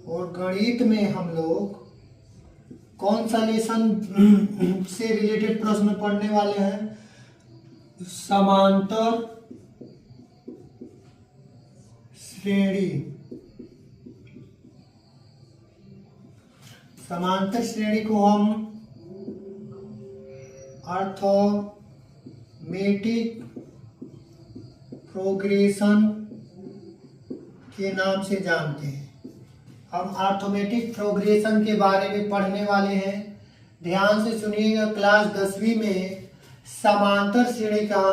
और गणित में हम लोग कौन सा लेसन से रिलेटेड प्रश्न पढ़ने वाले हैं? समांतर श्रेणी। समांतर श्रेणी को हम अर्थमेटिक प्रोग्रेशन के नाम से जानते हैं। हम अर्थमेटिक प्रोग्रेशन के बारे में पढ़ने वाले हैं। ध्यान से सुनिएगा, क्लास 10वीं में समांतर श्रेणी का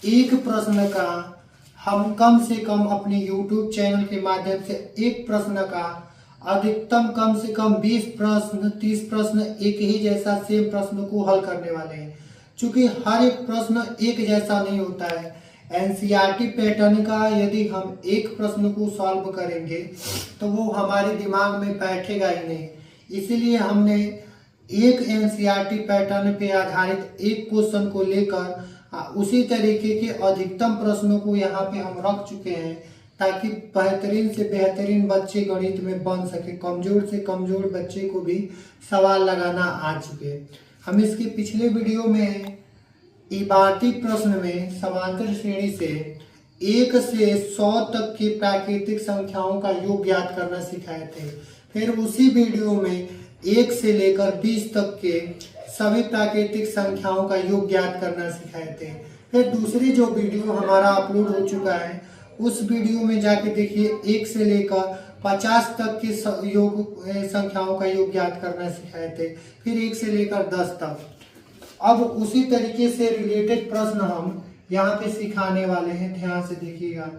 एक प्रश्न का हम कम से कम अपने YouTube चैनल के माध्यम से एक प्रश्न का अधिकतम कम से कम 20 प्रश्न 30 प्रश्न एक ही जैसा सेम प्रश्न को हल करने वाले हैं। चूंकि हर एक प्रश्न एक जैसा नहीं होता है, एनसीईआरटी पैटर्न का यदि हम एक प्रश्न को सॉल्व करेंगे तो वो हमारे दिमाग में बैठेगा ही नहीं। इसीलिए हमने एक एनसीईआरटी पैटर्न पे आधारित एक क्वेश्चन को लेकर उसी तरीके के अधिकतम प्रश्नों को यहाँ पे हम रख चुके हैं, ताकि बेहतरीन से बेहतरीन बच्चे गणित में बन सके, कमजोर से कमजोर बच्चे को भी सवाल लगाना आ चुके। हम इसके पिछले वीडियो में इबारती प्रश्न में समांतर श्रेणी से 1 से 100 तक की प्राकृतिक संख्याओं का योग ज्ञात करना सिखाए थे। फिर उसी वीडियो में 1 से लेकर 20 तक के सभी प्राकृतिक संख्याओं का योग ज्ञात करना सिखाए थे। फिर दूसरी जो वीडियो हमारा अपलोड हो चुका है, उस वीडियो में जाके देखिए 1 से लेकर 50 तक की संख्याओं का योग ज्ञात करना सिखाए थे। फिर 1 से लेकर 10 तक। अब उसी तरीके से रिलेटेड प्रश्न हम यहाँ पे सिखाने वाले हैं, ध्यान से देखिएगा।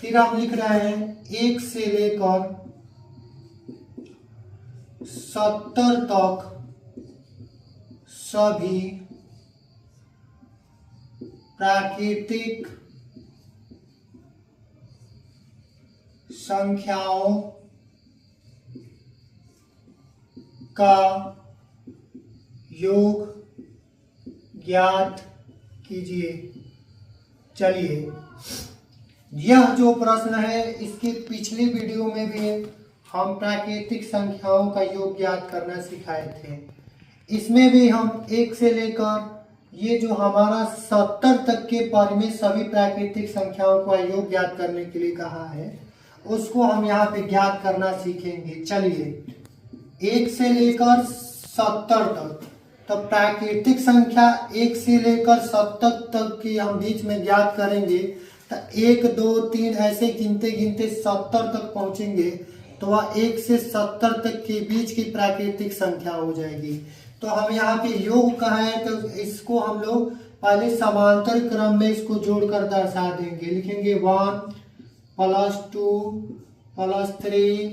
फिर हम लिख रहे हैं 1 से लेकर 70 तक सभी प्राकृतिक संख्याओं का योग ज्ञात कीजिए। चलिए, यह जो प्रश्न है, इसके पिछली वीडियो में भी हम प्राकृतिक संख्याओं का योग ज्ञात करना सिखाए थे। इसमें भी हम 1 से लेकर ये जो हमारा 70 तक के परिमेय सभी प्राकृतिक संख्याओं का योग ज्ञात करने के लिए कहा है, उसको हम यहाँ पे ज्ञात करना सीखेंगे। चलिए, 1 से लेकर 70 तक, तो प्राकृतिक संख्या 1 से लेकर 70 तक की हम बीच में ज्ञात करेंगे। तो 1 2 3 ऐसे गिनते गिनते 70 तक पहुंचेंगे, तो वह 1 से 70 तक के बीच की प्राकृतिक संख्या हो जाएगी। तो हम यहाँ पे योग कहा है, तो इसको हम लोग पहले समांतर क्रम में इसको जोड़कर दर्शा देंगे। लिखेंगे 1 + 2 + 3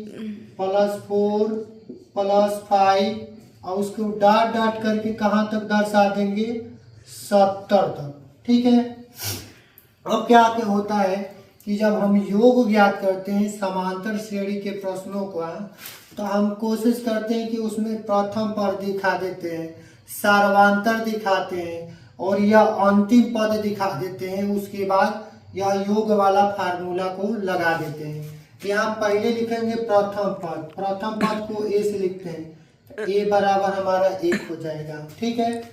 + 4 + 5 और उसको डॉट डॉट करके कहाँ तक दर्शा देंगे? 70 तक। ठीक है। अब क्या होता है कि जब हम योग ज्ञात करते हैं समांतर श्रेणी के प्रश्नों का, तो हम कोशिश करते हैं कि उसमें प्रथम पद दिखा देते हैं, सर्वांतर दिखाते हैं और यह अंतिम पद दिखा देते हैं। उसके बाद यह योग वाला फार्मूला को लगा देते हैं। यहाँ पहले लिखेंगे प्रथम पद, प्रथम पद को ए से लिखते हैं, ए बराबर हमारा 1 हो जाएगा। ठीक है।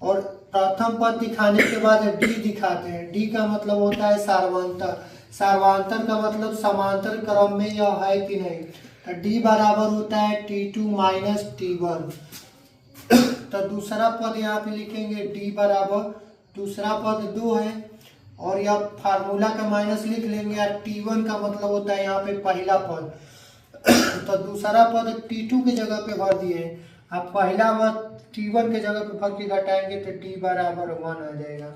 और प्रथम पद दिखाने के बाद डी दिखाते हैं। डी का मतलब होता है सर्वांतर। सर्वांतर का मतलब समांतर क्रम में यह है कि नहीं। तो डी बराबर होता है T2 - T1। तो दूसरा पद यहाँ पे लिखेंगे डी बराबर, दूसरा पद 2 है और यह फार्मूला का माइनस लिख लेंगे। और T1 का मतलब होता है यहाँ पे पहला पद। तो दूसरा पद T2 की जगह पे भर दिए। अब पहला पद T1 के जगह पे भर के घटाएंगे तो D बराबर 1 आ जाएगा।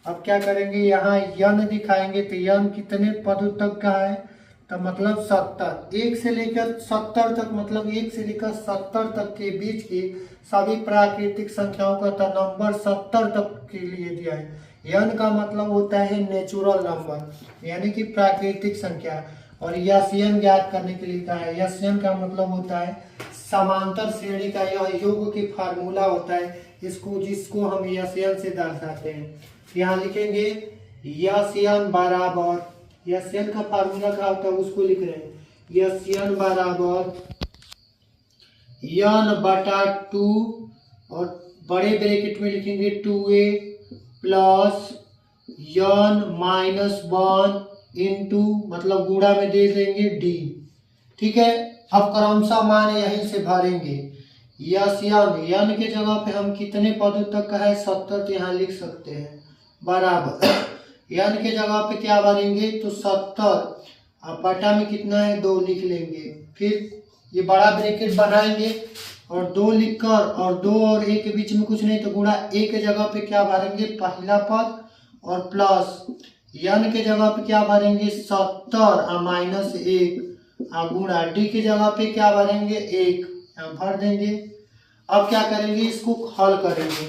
अब क्या करेंगे, यहाँ यन दिखाएंगे तो यन कितने पदों तक का है? तो मतलब 70। 1 से लेकर 70 तक, मतलब 1 से लेकर 70 तक के बीच की सभी प्राकृतिक संख्याओं का तो नंबर 70 तक के लिए दिया है। यन का मतलब होता है नेचुरल नंबर, यानी कि प्राकृतिक संख्या। और यन ज्ञात करने के लिए कहा है। यन का मतलब होता है समांतर श्रेणी का यह योग की फार्मूला होता है, इसको जिसको हम यन से दर्शाते हैं। यहाँ लिखेंगे यन बराबर, यन का फार्मूला क्या होता है उसको लिख रहे हैं। यन बराबर n बटा 2 और बड़े ब्रैकेट में लिखेंगे 2a plus n minus 1 into मतलब गुणा में दे देंगे d। ठीक है, अब क्रमशः मान यहीं से भरेंगे। यस n के जगह पे हम कितने पदों तक का है 70 तो यहाँ लिख सकते हैं बराबर n के जगह पे क्या भरेंगे तो 70 अब बटा में कितना है 2 लिख लेंगे। फिर ये बड़ा ब्रैकेट बनाएंगे और 2 लिखकर और 2 और 1 के बीच में कुछ नहीं तो गुणा a के जगह पे क्या भरेंगे पहला पद और प्लस n के जगह पे क्या भरेंगे 70 और माइनस 1 गुणा d के जगह पे क्या भरेंगे 1 भर देंगे। अब क्या करेंगे इसको हल करेंगे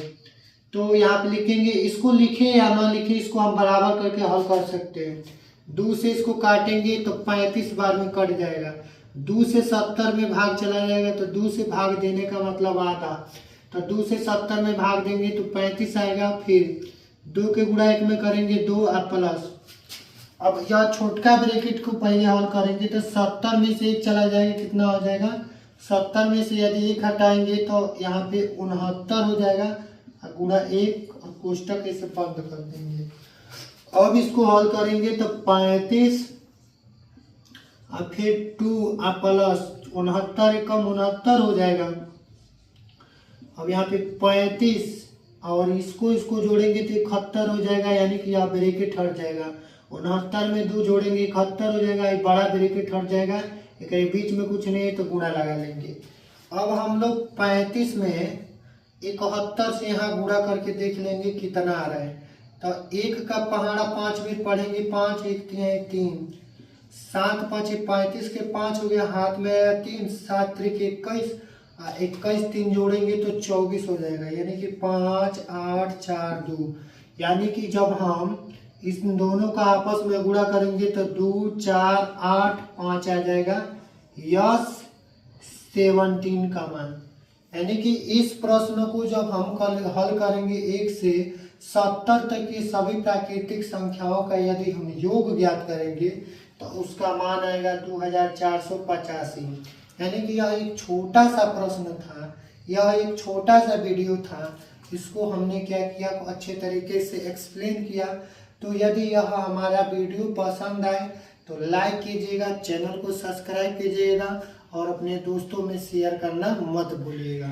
तो यहाँ पे लिखेंगे, इसको लिखे या ना लिखे इसको हम बराबर करके हल कर सकते हैं। 2 से इसको काटेंगे तो 35 बार में कट जाएगा। 2 से 70 में भाग चला जाएगा तो 2 से भाग देने का मतलब आधा, तो 2 से 70 में भाग देंगे तो 35 आएगा। फिर 2 के गुणा 1 में करेंगे 2 और प्लस। अब यह छोटका ब्रैकेट को पहले हल करेंगे तो 70 में से 1 चला जाएगा कितना हो जाएगा 70 में से यदि 1 हटाएंगे तो यहाँ पे 69 हो जाएगा गुणा 1 और कोष्टक ऐसे बंद कर देंगे। अब इसको हल करेंगे तो 35 और फिर 2 और प्लस 69 कम 69 हो जाएगा। अब यहाँ पे 35 और इसको जोड़ेंगे तो 71 हो जाएगा, यानी कि यहाँ ब्रैकेट हट जाएगा। 69 में 2 जोड़ेंगे 71 हो जाएगा, एक बड़ा ब्रैकेट हट जाएगा, एक बीच में कुछ नहीं है तो गुणा लगा लेंगे। अब हम लोग 35 में 71 से यहाँ गुणा करके देख लेंगे कितना आ रहा है। तो 1 का पहाड़ा 5 भी पढ़ेंगे, 5 1 3 7 5 35 के 5 हो गया, हाथ में 3 7 3 21 21 3 जोड़ेंगे तो 24 हो जाएगा, यानी कि 5 8 4 2। यानी कि जब हम इस दोनों का आपस में गुणा करेंगे तो 2 4 8 5 आ जाएगा यस 17 का मान। यानी कि इस प्रश्न को जब हम हल करेंगे 1 से 70 तक की सभी प्राकृतिक संख्याओं का यदि हम योग ज्ञात करेंगे तो उसका मान आएगा 2485। यानी कि यह एक छोटा सा प्रश्न था, यह एक छोटा सा वीडियो था, इसको हमने क्या किया अच्छे तरीके से एक्सप्लेन किया। तो यदि यह हमारा वीडियो पसंद आए तो लाइक कीजिएगा, चैनल को सब्सक्राइब कीजिएगा और अपने दोस्तों में शेयर करना मत भूलिएगा।